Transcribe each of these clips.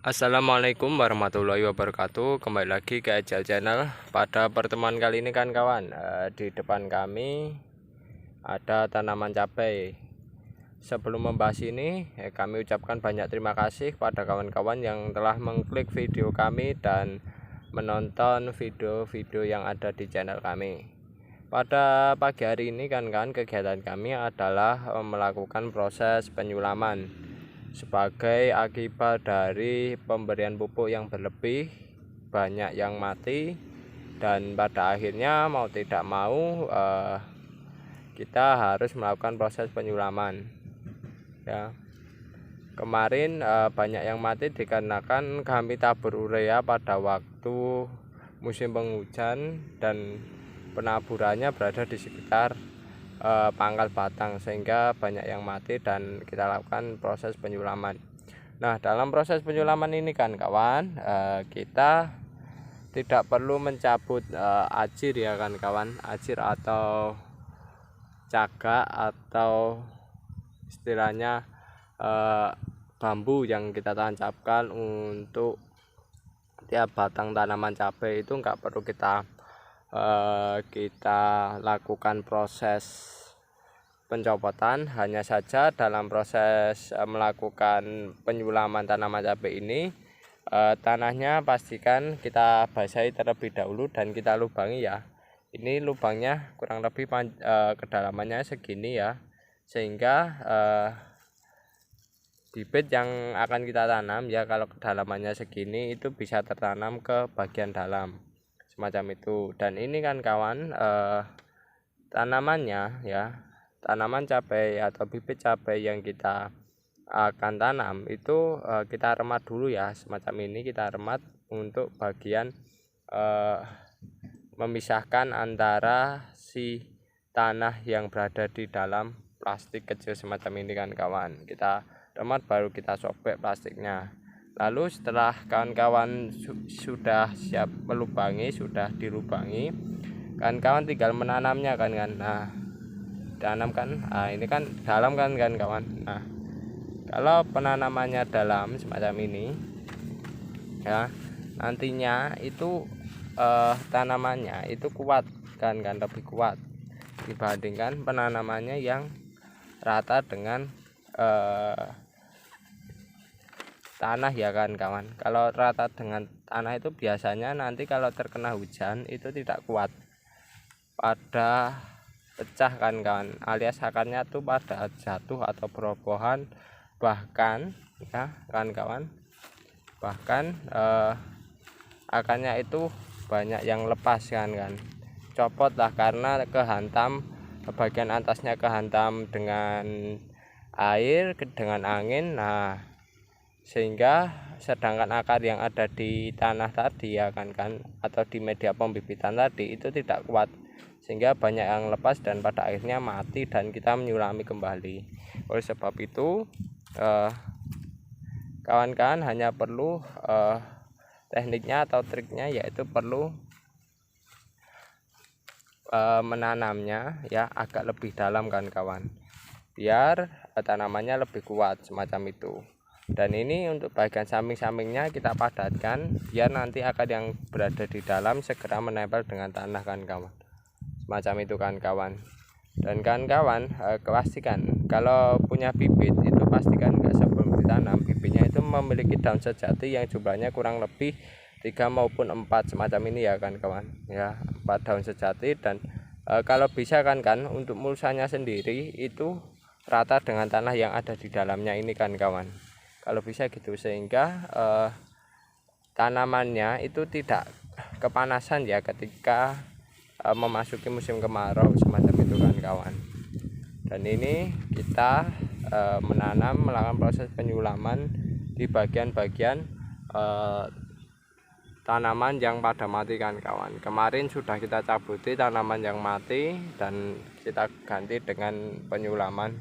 Assalamualaikum warahmatullahi wabarakatuh. Kembali lagi ke Ejal Channel. Pada pertemuan kali ini kan kawan, di depan kami ada tanaman cabai. Sebelum membahas ini, kami ucapkan banyak terima kasih pada kawan-kawan yang telah mengklik video kami dan menonton video-video yang ada di channel kami. Pada pagi hari ini kan kegiatan kami adalah melakukan proses penyulaman sebagai akibat dari pemberian pupuk yang berlebih, banyak yang mati, dan pada akhirnya mau tidak mau kita harus melakukan proses penyulaman ya. Kemarin banyak yang mati dikarenakan kami tabur urea pada waktu musim penghujan dan penaburannya berada di sekitar pangkal batang, sehingga banyak yang mati dan kita lakukan proses penyulaman. Nah, dalam proses penyulaman ini kan kawan, kita tidak perlu mencabut ajir ya kan kawan, ajir atau cagak atau istilahnya bambu yang kita tancapkan untuk tiap batang tanaman cabai. Itu enggak perlu kita lakukan proses pencopotan. Hanya saja dalam proses melakukan penyulaman tanaman cabai ini, tanahnya pastikan kita basahi terlebih dahulu dan kita lubangi ya. Ini lubangnya kurang lebih kedalamannya segini ya, sehingga bibit yang akan kita tanam ya, kalau kedalamannya segini itu bisa tertanam ke bagian dalam semacam itu. Dan ini kan kawan, tanamannya ya, tanaman cabai atau bibit cabai yang kita akan tanam itu kita remat dulu ya, semacam ini kita remat untuk bagian memisahkan antara si tanah yang berada di dalam plastik kecil semacam ini kan kawan. Kita remat baru kita sobek plastiknya. Lalu setelah kawan-kawan sudah siap melubangi, sudah dilubangi, kawan-kawan tinggal menanamnya kan. Nah, tanam kan, ini kan dalam kan kawan. Nah, kalau penanamannya dalam semacam ini ya, nantinya itu tanamannya itu kuat kan lebih kuat dibandingkan penanamannya yang rata dengan tanah ya kan kawan. Kalau rata dengan tanah itu biasanya nanti kalau terkena hujan itu tidak kuat, pada pecah kan kawan, alias akarnya tuh pada jatuh atau berobohan, bahkan ya kan kawan, bahkan akarnya itu banyak yang lepas kan copot lah, karena kehantam bagian atasnya, kehantam dengan air, dengan angin. Nah, sehingga sedangkan akar yang ada di tanah tadi ya kan atau di media pembibitan tadi itu tidak kuat, sehingga banyak yang lepas dan pada akhirnya mati dan kita menyulami kembali. Oleh sebab itu kawan-kawan hanya perlu tekniknya atau triknya, yaitu perlu menanamnya ya agak lebih dalam kan kawan, biar tanamannya lebih kuat semacam itu. Dan ini untuk bagian samping-sampingnya kita padatkan biar nanti akar yang berada di dalam segera menempel dengan tanah kan kawan, semacam itu kan kawan. Dan kawan-kawan pastikan kalau punya bibit itu pastikan enggak sebelum ditanam bibitnya itu memiliki daun sejati yang jumlahnya kurang lebih 3 maupun 4 semacam ini ya kan kawan ya, 4 daun sejati. Dan kalau bisa kan untuk mulsanya sendiri itu rata dengan tanah yang ada di dalamnya ini kan kawan, kalau bisa gitu, sehingga tanamannya itu tidak kepanasan ya ketika memasuki musim kemarau semacam itu kan kawan. Dan ini kita melakukan proses penyulaman di bagian-bagian tanaman yang pada mati kan kawan. Kemarin sudah kita cabuti tanaman yang mati dan kita ganti dengan penyulaman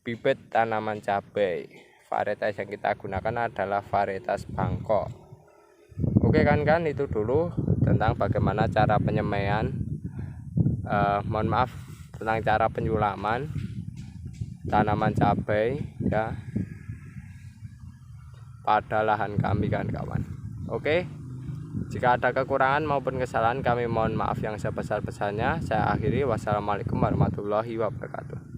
bibit tanaman cabai. Varietas yang kita gunakan adalah varietas Bangkok. Oke kan itu dulu tentang bagaimana cara penyemaian, mohon maaf, tentang cara penyulaman tanaman cabai ya. pada lahan kami kawan-kawan. Oke, jika ada kekurangan maupun kesalahan kami mohon maaf yang sebesar-besarnya. Saya akhiri, wassalamualaikum warahmatullahi wabarakatuh.